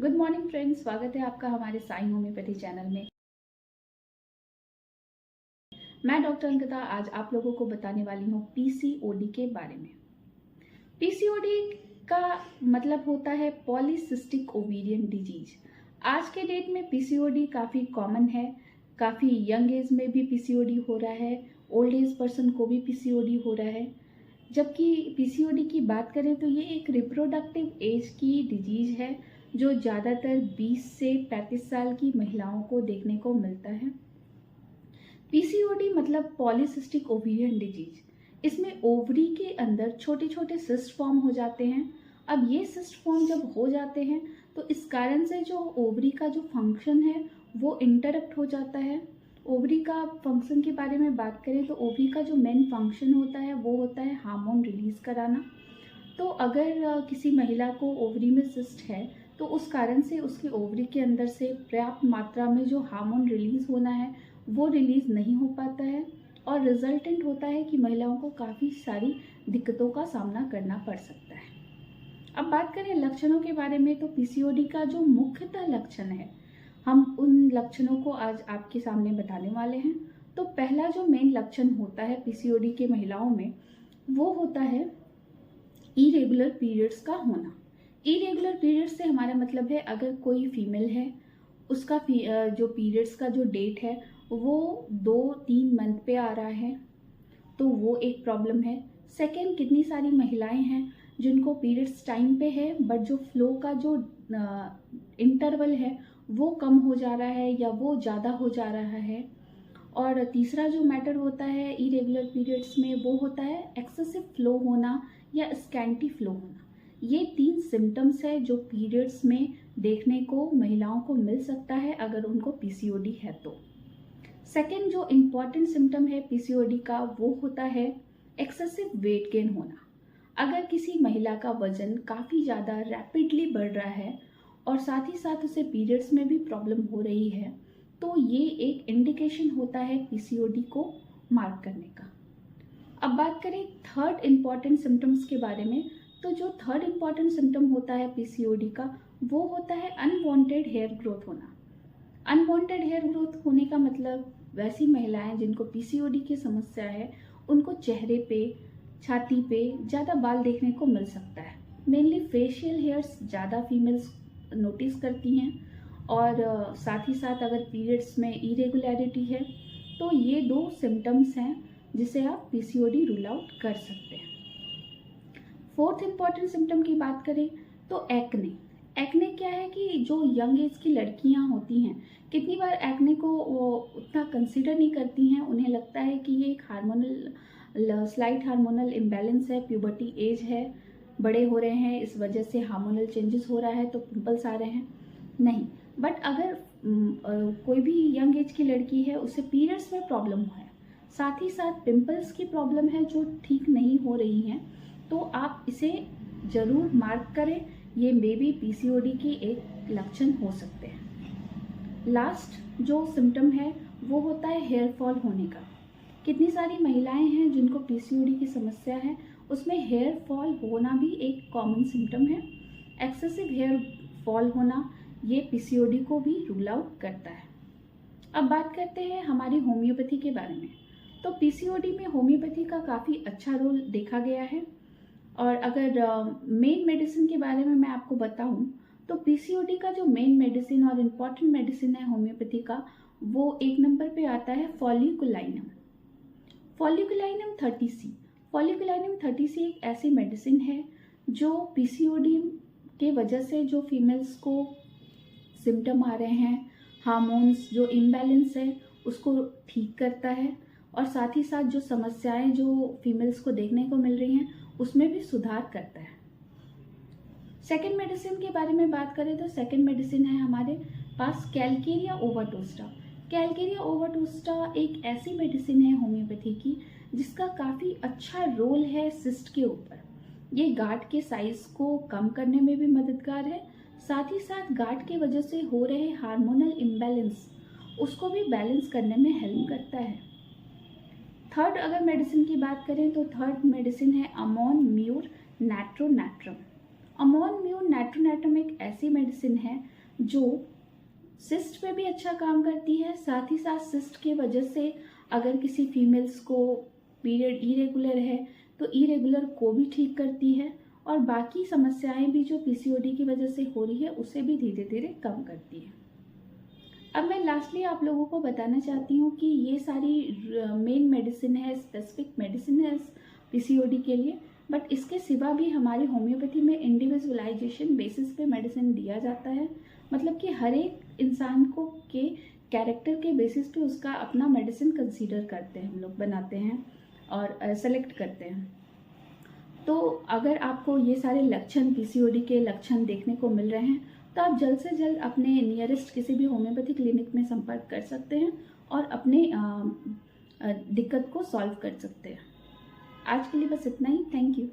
Good morning friends, स्वागत है आपका हमारे साई होम्योपैथी चैनल में। मैं डॉक्टर अंकिता आज आप लोगों को बताने वाली हूँ पीसीओडी के बारे में। पीसीओडी का मतलब होता है पॉलीसिस्टिक ओवेरियन डिजीज। आज के डेट में पीसीओडी काफ़ी कॉमन है, काफ़ी यंग एज में भी पीसीओडी हो रहा है, ओल्ड एज पर्सन को भी पीसीओडी हो रहा है। जबकि पीसीओडी की बात करें तो ये एक रिप्रोडक्टिव एज की डिजीज है जो ज़्यादातर 20 से 35 साल की महिलाओं को देखने को मिलता है। पीसीओडी मतलब पॉलीसिस्टिक ओवेरियन डिजीज। इसमें ओवरी के अंदर छोटे छोटे सिस्ट फॉर्म हो जाते हैं। अब ये सिस्ट फॉर्म जब हो जाते हैं तो इस कारण से जो ओवरी का जो फंक्शन है वो इंटरप्ट हो जाता है। ओवरी का फंक्शन के बारे में बात करें तो ओवरी का जो मेन फंक्शन होता है वो होता है हार्मोन रिलीज कराना। तो अगर किसी महिला को ओवरी में सिस्ट है तो उस कारण से उसकी ओवरी के अंदर से पर्याप्त मात्रा में जो हार्मोन रिलीज होना है वो रिलीज नहीं हो पाता है और रिजल्टेंट होता है कि महिलाओं को काफ़ी सारी दिक्कतों का सामना करना पड़ सकता है। अब बात करें लक्षणों के बारे में तो पीसीओडी का जो मुख्यतः लक्षण है हम उन लक्षणों को आज आपके सामने बताने वाले हैं। तो पहला जो मेन लक्षण होता है पीसीओडी के महिलाओं में वो होता है इरेगुलर पीरियड्स का होना। इरेगुलर पीरियड्स से हमारा मतलब है अगर कोई फीमेल है उसका जो पीरियड्स का जो डेट है वो 2-3 मंथ पे आ रहा है तो वो एक प्रॉब्लम है। सेकेंड, कितनी सारी महिलाएं हैं जिनको पीरियड्स टाइम पे है बट जो फ्लो का जो इंटरवल है वो कम हो जा रहा है या वो ज़्यादा हो जा रहा है। और तीसरा जो मैटर होता है इरेगुलर पीरियड्स में वो होता है एक्सेसिव फ्लो होना या स्कैंटी फ्लो होना। ये 3 सिम्टम्स है जो पीरियड्स में देखने को महिलाओं को मिल सकता है अगर उनको पीसीओडी है तो। सेकेंड जो इम्पॉर्टेंट सिम्टम है पीसीओडी का वो होता है एक्सेसिव वेट गेन होना। अगर किसी महिला का वजन काफ़ी ज़्यादा रैपिडली बढ़ रहा है और साथ ही साथ उसे पीरियड्स में भी प्रॉब्लम हो रही है तो ये एक इंडिकेशन होता है पीसीओडी को मार्क करने का। अब बात करें थर्ड इम्पॉर्टेंट सिम्टम्स के बारे में तो जो थर्ड इम्पॉर्टेंट सिम्टम होता है पीसीओडी का वो होता है अनवांटेड हेयर ग्रोथ होना। अनवांटेड हेयर ग्रोथ होने का मतलब वैसी महिलाएं जिनको पीसीओडी की समस्या है उनको चेहरे पे, छाती पे ज़्यादा बाल देखने को मिल सकता है। मेनली फेशियल हेयर्स ज़्यादा फीमेल्स नोटिस करती हैं और साथ ही साथ अगर पीरियड्स में इरेगुलरिटी है तो ये 2 सिम्टम्स हैं जिसे आप पीसीओडी रूल आउट कर सकते हैं। फोर्थ इम्पॉर्टेंट सिम्टम की बात करें तो एक्ने। एक्ने क्या है कि जो यंग एज की लड़कियां होती हैं कितनी बार एक्ने को वो उतना कंसिडर नहीं करती हैं। उन्हें लगता है कि ये एक स्लाइट हार्मोनल इम्बैलेंस है, प्यूबर्टी एज है, बड़े हो रहे हैं इस वजह से हार्मोनल चेंजेस हो रहा है तो पिंपल्स आ रहे हैं। नहीं, बट अगर कोई भी यंग एज की लड़की है उसे पीरियड्स में प्रॉब्लम है, साथ ही साथ पिंपल्स की प्रॉब्लम है जो ठीक नहीं हो रही हैं तो आप इसे ज़रूर मार्क करें। ये मे बी पीसीओडी की एक लक्षण हो सकते हैं। लास्ट जो सिम्टम है वो होता है हेयर फॉल होने का। कितनी सारी महिलाएं हैं जिनको पीसीओडी की समस्या है, उसमें हेयर फॉल होना भी एक कॉमन सिम्टम है। एक्सेसिव हेयर फॉल होना ये पीसीओडी को भी रूल आउट करता है। अब बात करते हैं हमारी होम्योपैथी के बारे में। तो पीसीओडी में होम्योपैथी का काफ़ी अच्छा रोल देखा गया है और अगर मेन मेडिसिन के बारे में मैं आपको बताऊं तो पीसीओडी का जो मेन मेडिसिन और इम्पॉर्टेंट मेडिसिन है होम्योपैथी का वो 1 नंबर पे आता है फॉलिकुलाइनम। फॉलिकुलाइनम 30C। फॉलिकुलाइनम 30C एक ऐसी मेडिसिन है जो पीसीओडी के वजह से जो फीमेल्स को सिम्टम आ रहे हैं, हार्मोन्स जो इम्बैलेंस है उसको ठीक करता है और साथ ही साथ जो समस्याएं जो फीमेल्स को देखने को मिल रही हैं उसमें भी सुधार करता है। सेकेंड मेडिसिन के बारे में बात करें तो सेकेंड मेडिसिन है हमारे पास कैलकेरिया ओवाटोस्टा। कैलकेरिया ओवाटोस्टा एक ऐसी मेडिसिन है होम्योपैथी की जिसका काफ़ी अच्छा रोल है सिस्ट के ऊपर। ये गांठ के साइज को कम करने में भी मददगार है, साथ ही साथ गांठ की वजह से हो रहे हार्मोनल इम्बैलेंस उसको भी बैलेंस करने में हेल्प करता है। थर्ड अगर मेडिसिन की बात करें तो थर्ड मेडिसिन है अमोन म्यूर नैट्रोनैट्रम। अमोनम्यून नाइट्रोनेटम एक ऐसी मेडिसिन है जो सिस्ट पे भी अच्छा काम करती है, साथ ही साथ सिस्ट की वजह से अगर किसी फीमेल्स को पीरियड इरेगुलर है तो इरेगुलर को भी ठीक करती है, और बाकी समस्याएं भी जो पीसीओडी की वजह से हो रही है उसे भी धीरे धीरे कम करती है। अब मैं लास्टली आप लोगों को बताना चाहती हूँ कि ये सारी मेन मेडिसिन है, स्पेसिफिक मेडिसिन है पीसीओडी के लिए, बट इसके सिवा भी हमारी होम्योपैथी में इंडिविजुअलाइजेशन बेसिस पे मेडिसिन दिया जाता है। मतलब कि हर एक इंसान को के कैरेक्टर के बेसिस पे उसका अपना मेडिसिन कंसीडर करते हैं, हम लोग बनाते हैं और सेलेक्ट करते हैं। तो अगर आपको ये सारे लक्षण, पीसीओडी के लक्षण देखने को मिल रहे हैं तो आप जल्द से जल्द अपने नियरेस्ट किसी भी होम्योपैथी क्लिनिक में संपर्क कर सकते हैं और अपने दिक्कत को सॉल्व कर सकते हैं। आज के लिए बस इतना ही। Thank you.